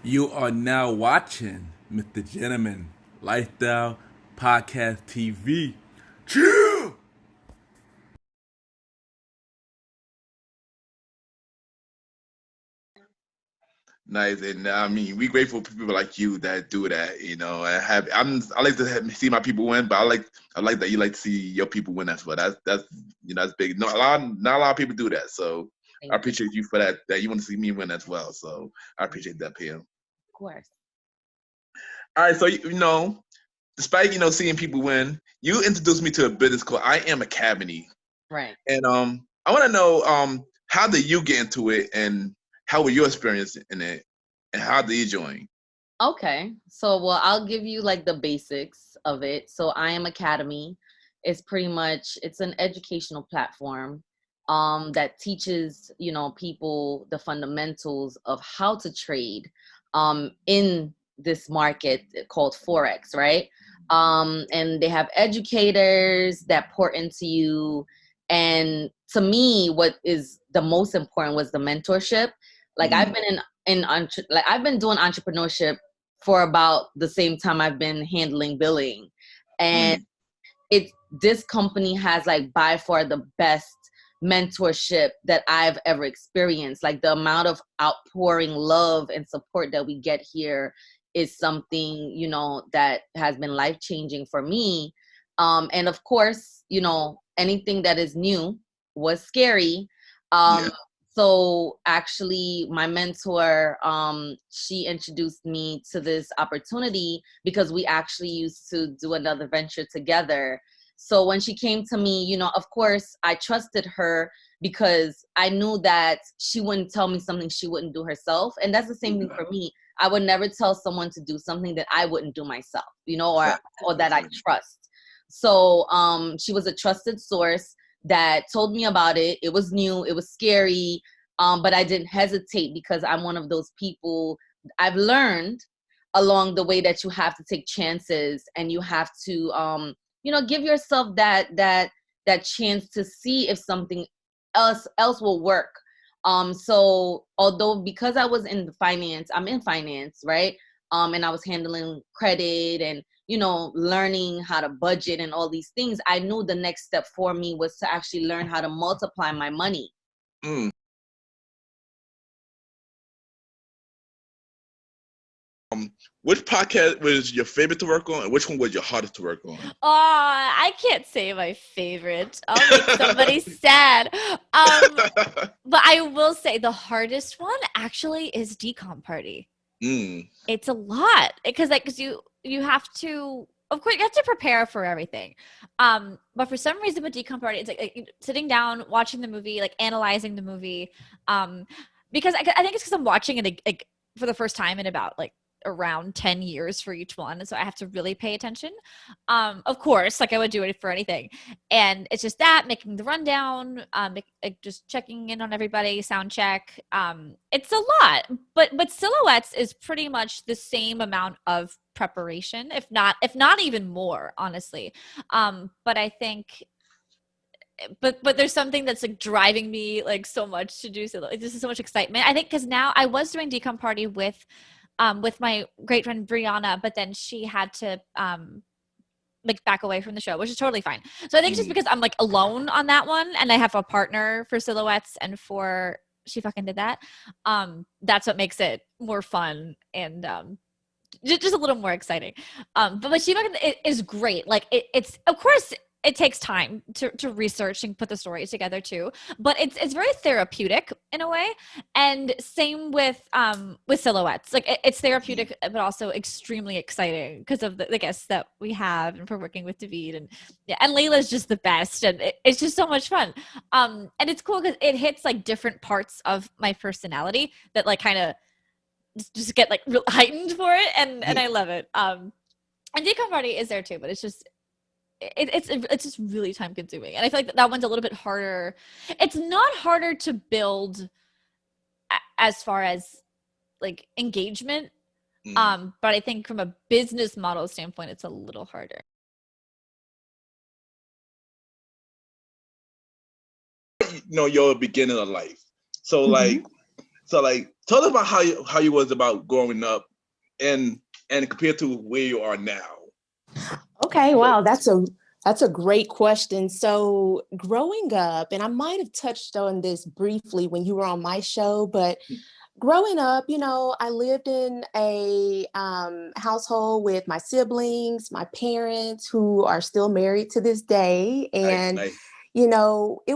You are now watching MrGentleman Lifestyle Podcast TV. Chill! Nice, and I mean, we grateful for people like you that do that. And I like to see my people win, but I like that you like to see your people win as well. That's big. No, not a lot of people do that, so I Thank you. appreciate you for that. That you want to see me win as well, so I appreciate that, Pam. Of course. All right, so despite seeing people win, you introduced me to a business called I Am Academy, Right. and I want to know how did you get into it, and how was your experience in it, and how did you join? Okay. So, well, I'll give you like the basics of it. So, I Am Academy is pretty much it's an educational platform that teaches, people the fundamentals of how to trade in this market called Forex, right? And they have educators that pour into you. And to me, what is the most important was the mentorship. Like Mm, I've been doing entrepreneurship for about the same time I've been handling billing. And mm, it this company has like by far the best mentorship that I've ever experienced. Like the amount of outpouring love and support that we get here is something, that has been life changing for me. And of course, anything that is new was scary. yeah. Um, so actually my mentor, she introduced me to this opportunity because we actually used to do another venture together. So when she came to me, of course I trusted her because I knew that she wouldn't tell me something she wouldn't do herself. And that's the same thing for me. I would never tell someone to do something that I wouldn't do myself, or Fact. that I trust. So she was a trusted source that told me about it. It was new, it was scary, but I didn't hesitate because I'm one of those people. I've learned along the way that you have to take chances and you have to give yourself that chance to see if something else will work. So although because I'm in finance, right? And I was handling credit and learning how to budget and all these things, I knew the next step for me was to actually learn how to multiply my money. Mm. Which podcast was your favorite to work on, and which one was your hardest to work on? I can't say my favorite. I'll make somebody sad. But I will say the hardest one actually is Decom Party. Mm, It's a lot because you have to, of course, you have to prepare for everything. But for some reason with Decom Party, it's like sitting down, watching the movie, like analyzing the movie. Because I think it's because I'm watching it like for the first time in about like around 10 years for each one, so I have to really pay attention. Of course, like I would do it for anything. And it's just that making the rundown, like just checking in on everybody, sound check. It's a lot, but silhouettes is pretty much the same amount of preparation, if not even more, honestly. But I think but there's something that's like driving me like so much to do so. Like, this is so much excitement. I think because now I was doing Decom Party with my great friend Brianna, but then she had to like back away from the show, which is totally fine. So I think just mm. because I'm like alone on that one and I have a partner for silhouettes and for she fucking did that. That's what makes it more fun and just a little more exciting. But she fucking it is great. Like it's of course it takes time to research and put the stories together too, but it's very therapeutic in a way. And same with silhouettes, like it's therapeutic but also extremely exciting because of the guests that we have and for working with David and yeah, and Layla's just the best and it's just so much fun. And it's cool because it hits like different parts of my personality that like kind of just get like real heightened for it and I love it. And Decom Party is there too, but it's just it's just really time consuming, and I feel like that one's a little bit harder. It's not harder to build as far as like engagement, Mm. but I think from a business model standpoint, it's a little harder. Your beginning of life. So Mm-hmm. like, so like, tell us about how you was about growing up, and compared to where you are now. Okay, wow, that's a great question. So growing up, and I might have touched on this briefly when you were on my show, but growing up, I lived in a household with my siblings, my parents, who are still married to this day, and Nice. it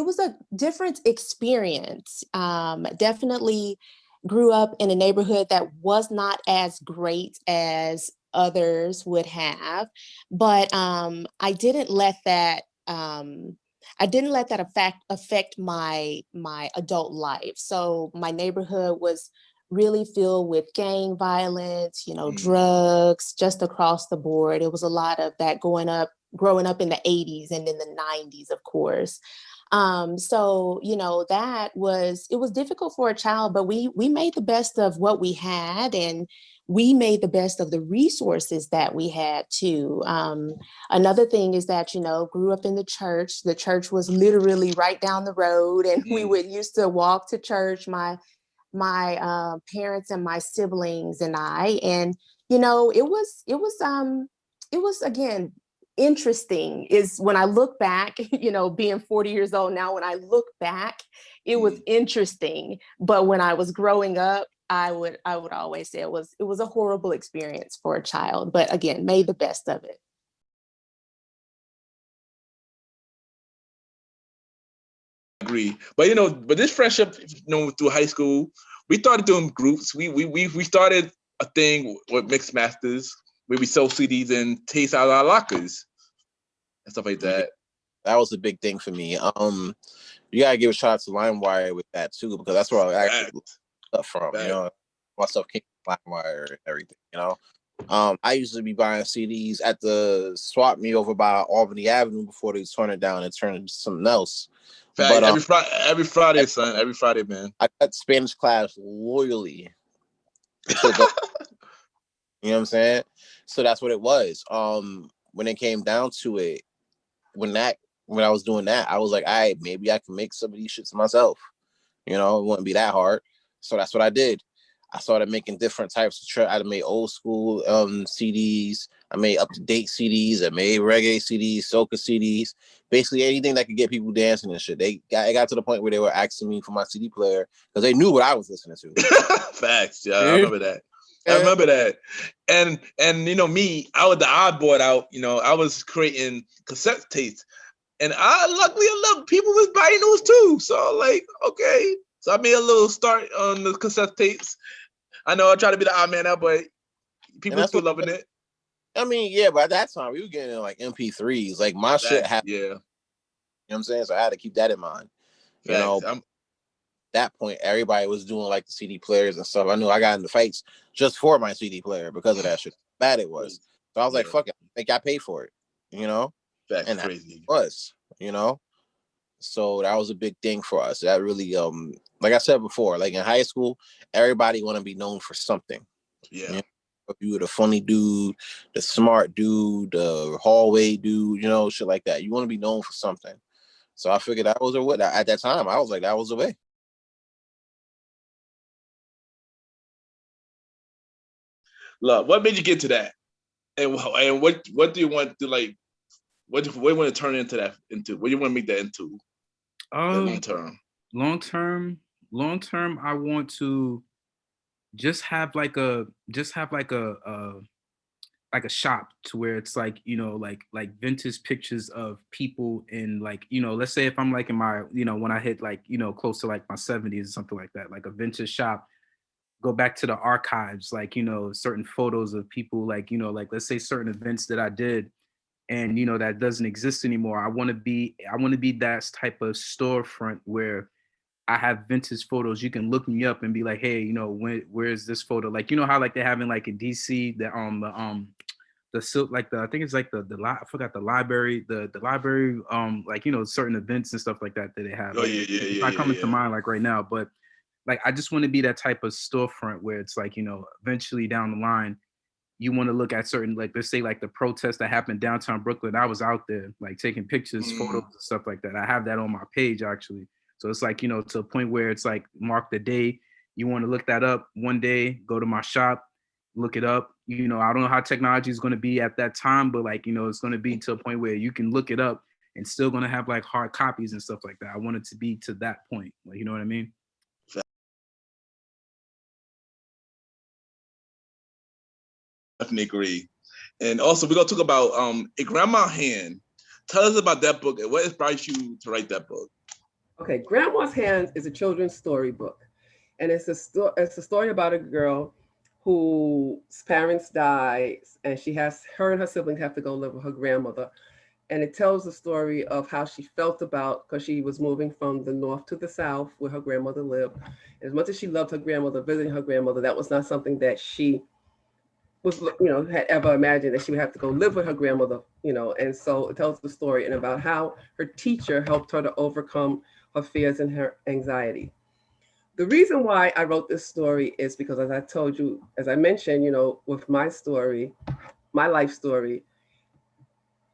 was a different experience. Definitely grew up in a neighborhood that was not as great as others would have, but I didn't let that affect my adult life. So my neighborhood was really filled with gang violence, drugs, just across the board. It was a lot of that growing up in the 80s and in the 90s, of course. So it was difficult for a child, but we made the best of what we had, and we made the best of the resources that we had too. Another thing is that, grew up in the church. The church was literally right down the road, and we would used to walk to church, my parents and my siblings and I. And, it was again, interesting is when I look back, being 40 years old now, when I look back, it was interesting. But when I was growing up, I would always say it was a horrible experience for a child, but again, made the best of it. Agree, but but this friendship, through high school, we started doing groups. We started a thing with Mixed Masters where we sell CDs and taste out our lockers and stuff like that. That was a big thing for me. You gotta give a shout out to LimeWire with that too, because that's where I actually stuff from. My stuff came from LimeWire and everything. I used to be buying CDs at the swap meet over by Albany Avenue before they turned it down and turned it into something else. But every Friday, son, every Friday, man. I got Spanish class loyally. You know what I'm saying? So that's what it was. When it came down to it, when I was doing that, I was like, all right, maybe I can make some of these shits myself. It wouldn't be that hard. So that's what I did. I started making different types of I made old school CDs. I made up-to-date CDs. I made reggae CDs, soca CDs. Basically anything that could get people dancing and shit. It got to the point where they were asking me for my CD player because they knew what I was listening to. Facts, yeah, I remember that. I remember that. And me, I was the oddboard out. I was creating cassette tapes. And luckily enough, people was buying those too. So okay. So I made a little start on the cassette tapes. I know I try to be the odd man out, but people still loving it. I mean, yeah, but at that time we were getting MP3s. Like my shit happened. Yeah. You know what I'm saying? So I had to keep that in mind. At that point, everybody was doing the CD players and stuff. I knew I got into fights just for my CD player because of that shit. How bad it was. So I was like, fuck it. I think I paid for it. That's and crazy. That was, So that was a big thing for us. That really, like I said before, in high school, everybody want to be known for something. Yeah. If you were the funny dude, the smart dude, the hallway dude, shit like that. You want to be known for something. So I figured that was a way. At that time, I was like, that was the way. Love, what made you get to that? And what do you want to what do you want to turn into? What do you want to make that into? Long term. Long term, I want to just have a shop to where it's like vintage pictures of people in let's say if I'm in my when I hit close to my 70s or something like that, a vintage shop, go back to the archives, certain photos of people, let's say certain events that I did and that doesn't exist anymore. I want to be that type of storefront where I have vintage photos. You can look me up and be like, hey, where's this photo? How they have in in DC the silk, I think it's I forgot the library, the library, certain events and stuff like that they have. Oh yeah. It's not coming to mind right now, but I just want to be that type of storefront where it's eventually down the line, you want to look at certain, let's say the protest that happened downtown Brooklyn. I was out there taking pictures, photos and stuff like that. I have that on my page actually. So it's like, to a point where it's like mark the day. You want to look that up one day, go to my shop, look it up. I don't know how technology is going to be at that time, but like, it's going to be to a point where you can look it up and still going to have like hard copies and stuff like that. I want it to be to that point. Like, you know what I mean? Definitely agree. And also, we're going to talk about A Grandma's Hand. Tell us about that book and what inspired you to write that book. Okay, Grandma's Hand is a children's story book. And it's a story about a girl whose parents died, and her and her siblings have to go live with her grandmother. And it tells the story of how she felt about, because she was moving from the north to the south where her grandmother lived. As much as she loved her grandmother, visiting her grandmother, that was not something that she was, had ever imagined, that she would have to go live with her grandmother, and so it tells the story and about how her teacher helped her to overcome her fears and her anxiety. The reason why I wrote this story is because, as I mentioned, with my story, my life story,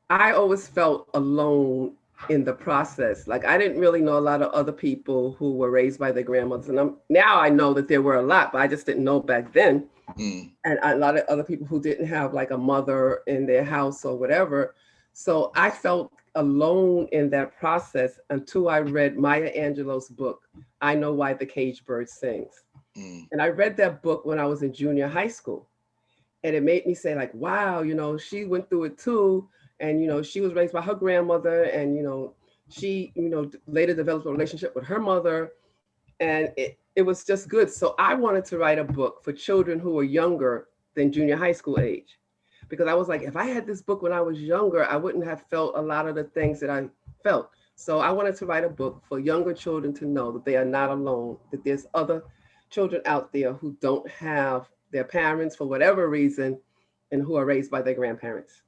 I always felt alone in the process. Like, I didn't really know a lot of other people who were raised by their grandmothers. And now I know that there were a lot, but I just didn't know back then. And a lot of other people who didn't have like a mother in their house or whatever. So I felt alone in that process until I read Maya Angelou's book, I Know Why the Caged Bird Sings. And I read that book when I was in junior high school. And it made me say like, wow, she went through it too. And, she was raised by her grandmother, and, she, later developed a relationship with her mother, and it was just good. So I wanted to write a book for children who were younger than junior high school age, because I was like, if I had this book when I was younger, I wouldn't have felt a lot of the things that I felt. So I wanted to write a book for younger children to know that they are not alone, that there's other children out there who don't have their parents for whatever reason, and who are raised by their grandparents.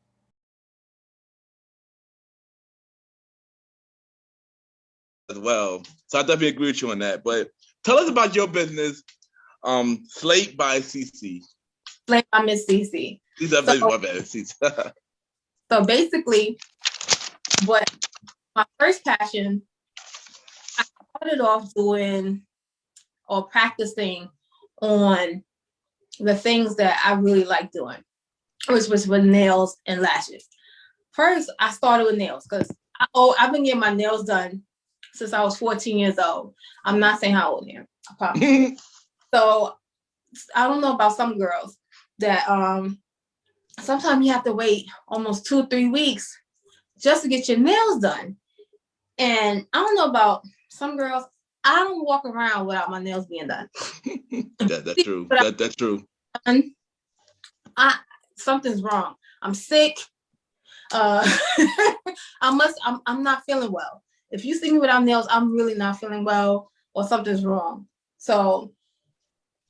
As well. So I definitely agree with you on that. But tell us about your business, Slate by cece. Slate by Miss Cece. So basically, what my first passion, I started off doing or practicing on the things that I really like doing, which was with nails and lashes. First, I started with nails because I've been getting my nails done since I was 14 years old. I'm not saying how old I am, I promise. So I don't know about some girls that sometimes you have to wait almost 2-3 weeks just to get your nails done. And I don't know about some girls, I don't walk around without my nails being done. That's true. That's true. Something's wrong. I'm sick. I'm not feeling well. If you see me without nails, I'm really not feeling well, or something's wrong. So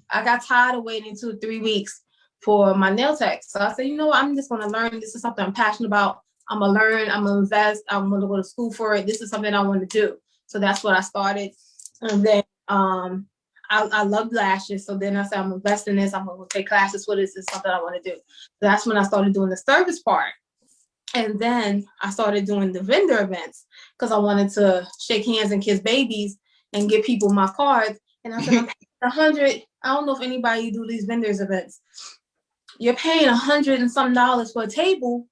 I got tired of waiting 2-3 weeks for my nail tech. So I said, I'm just going to learn. This is something I'm passionate about. I'm going to learn. I'm going to invest. I'm going to go to school for it. This is something I want to do. So that's what I started. And then I love lashes. So then I said, I'm investing in this. I'm going to take classes for this. This is something I want to do. So that's when I started doing the service part. And then I started doing the vendor events because I wanted to shake hands and kiss babies and give people my cards. And I said, I'm paying $100. I don't know if anybody do these vendors events. You're paying $100 and some dollars for a table.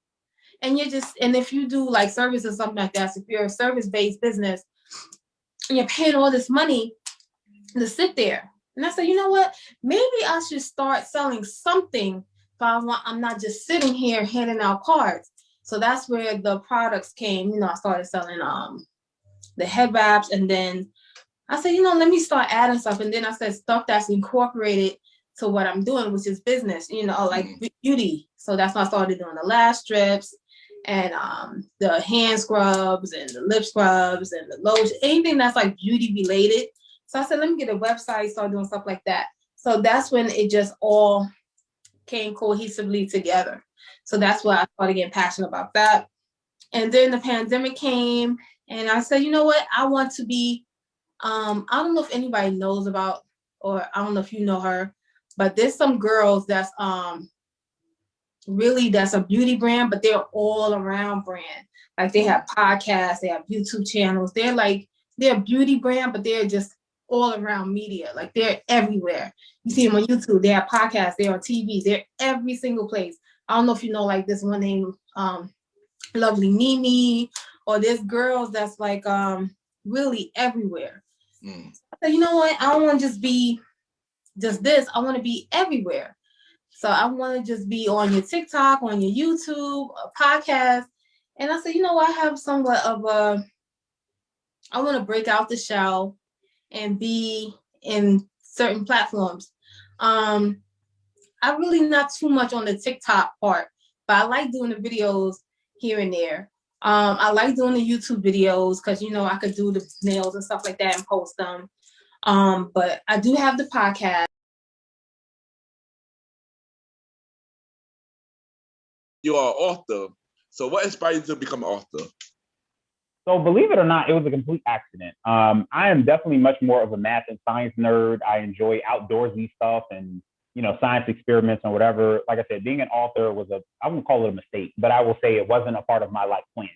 And and if you do like service or something like that, so if you're a service-based business and you're paying all this money to sit there. And I said, you know what? Maybe I should start selling something, but I'm not just sitting here handing out cards. So that's where the products came. I started selling the head wraps, and then I said, let me start adding stuff. And then I said stuff that's incorporated to what I'm doing, which is business, like beauty. So that's when I started doing the lash strips and the hand scrubs and the lip scrubs and the lotion, anything that's like beauty related. So I said, let me get a website, start doing stuff like that. So that's when it just all came cohesively together. So that's why I started getting passionate about that. And then the pandemic came, and I said, you know what? I want to be, I don't know if anybody knows about, or I don't know if you know her, but there's some girls that's that's a beauty brand, but they're all around brand. Like they have podcasts, they have YouTube channels. They're like they're a beauty brand, but they're just all around media. Like they're everywhere. You see them on YouTube, they have podcasts, they're on TV, they're every single place. I don't know if you know like this one named Lovely Mimi, or there's girls that's like really everywhere. So you know what? I don't want to just be just this. I want to be everywhere. So I want to just be on your TikTok, on your YouTube, a podcast. And I said, you know what? I have somewhat of I want to break out the shell and be in certain platforms. I'm really not too much on the TikTok part, but I like doing the videos here and there. I like doing the YouTube videos because, you know, I could do the nails and stuff like that and post them. But I do have the podcast. You are an author. So what inspired you to become an author? So believe it or not, it was a complete accident. I am definitely much more of a math and science nerd. I enjoy outdoorsy stuff and, you know, science experiments and whatever. Like I said, being an author was I wouldn't call it a mistake, but I will say it wasn't a part of my life plan.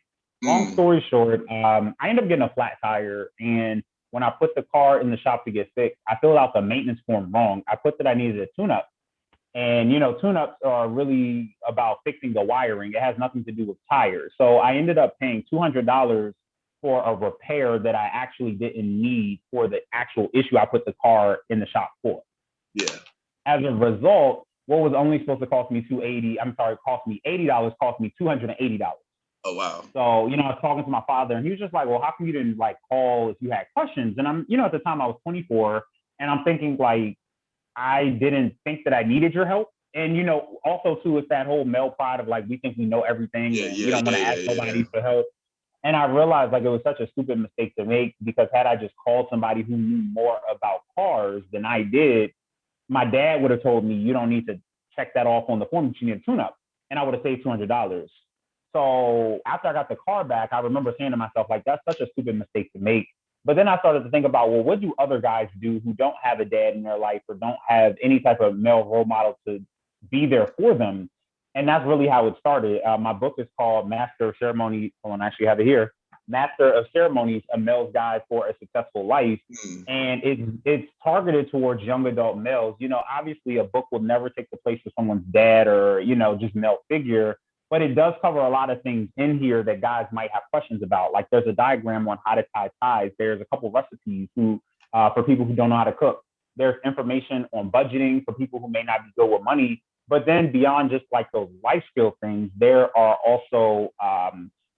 Long story short, I ended up getting a flat tire. And when I put the car in the shop to get fixed, I filled out the maintenance form wrong. I put that I needed a tune-up. And, you know, tune-ups are really about fixing the wiring. It has nothing to do with tires. So I ended up paying $200 for a repair that I actually didn't need for the actual issue I put the car in the shop for. Yeah. As a result, what was only supposed to cost me cost me $80, cost me $280. Oh, wow. So, you know, I was talking to my father and he was just like, well, how come you didn't like call if you had questions? And I'm, you know, at the time I was 24 and I'm thinking like, I didn't think that I needed your help. And, you know, also too, it's that whole male pride of like, we think we know everything and we don't want to ask nobody for help. And I realized like it was such a stupid mistake to make because had I just called somebody who knew more about cars than I did, my dad would have told me, you don't need to check that off on the form, but you need a tune-up. And I would have saved $200. So after I got the car back, I remember saying to myself, like, that's such a stupid mistake to make. But then I started to think about, well, what do other guys do who don't have a dad in their life or don't have any type of male role model to be there for them? And that's really how it started. My book is called Master of Ceremonies. I actually have it here. Master of Ceremonies, A Male's Guide for a Successful Life. And it's targeted towards young adult males. You know, obviously a book will never take the place of someone's dad or, you know, just male figure. But it does cover a lot of things in here that guys might have questions about. Like there's a diagram on how to tie ties. There's a couple recipes for people who don't know how to cook. There's information on budgeting for people who may not be good with money. But then beyond just like those life skill things, there are also,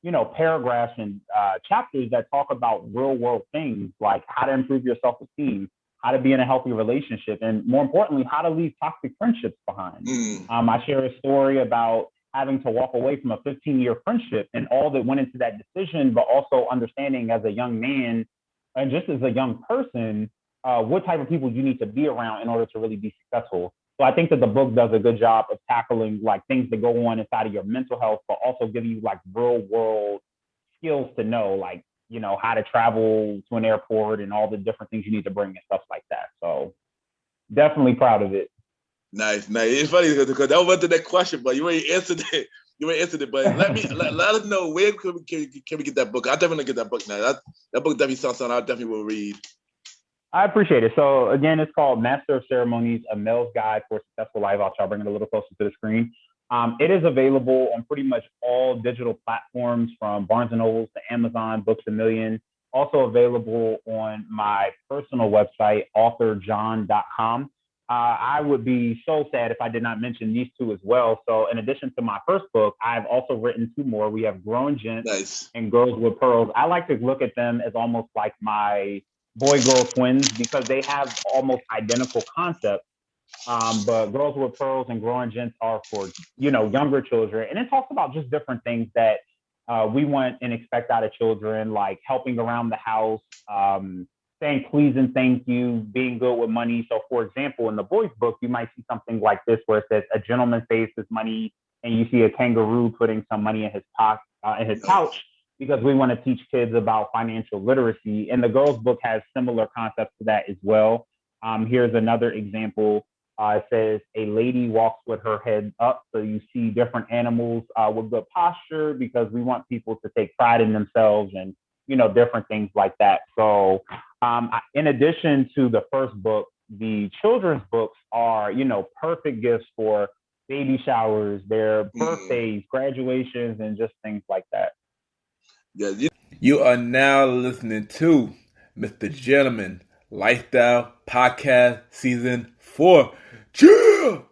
you know, paragraphs and chapters that talk about real world things like how to improve your self-esteem, how to be in a healthy relationship, and more importantly, how to leave toxic friendships behind. I share a story about having to walk away from a 15-year friendship and all that went into that decision, but also understanding as a young man and just as a young person, what type of people you need to be around in order to really be successful. So I think that the book does a good job of tackling like things that go on inside of your mental health, but also giving you like real world skills to know, like, you know, how to travel to an airport and all the different things you need to bring and stuff like that. So definitely proud of it. Nice. It's funny because that was the next question, but you ain't answered it. But let us know where can we get that book. I definitely get that book now. That book definitely sounds something I definitely will read. I appreciate it. So again, it's called Master of Ceremonies, A Male's Guide for a Successful Life. I'll try to bring it a little closer to the screen. It is available on pretty much all digital platforms from Barnes & Noble to Amazon, Books A Million. Also available on my personal website, authorjohn.com. I would be so sad if I did not mention these two as well. So in addition to my first book, I've also written two more. We have Growing Gents and Girls with Pearls. I like to look at them as almost like my boy-girl twins because they have almost identical concepts. But Girls with Pearls and Growing Gents are for, you know, younger children. And it talks about just different things that we want and expect out of children, like helping around the house, saying please and thank you, being good with money. So for example, in the boys book, you might see something like this where it says a gentleman saves his money and you see a kangaroo putting some money in his pocket, in his pouch, because we want to teach kids about financial literacy. And the girls book has similar concepts to that as well. Here's another example. It says a lady walks with her head up. So you see different animals with good posture because we want people to take pride in themselves and, different things like that. So in addition to the first book, the children's books are, perfect gifts for baby showers, their birthdays, graduations, and just things like that. Yeah, you are now listening to Mr. Gentleman Lifestyle Podcast Season 4. Cheer!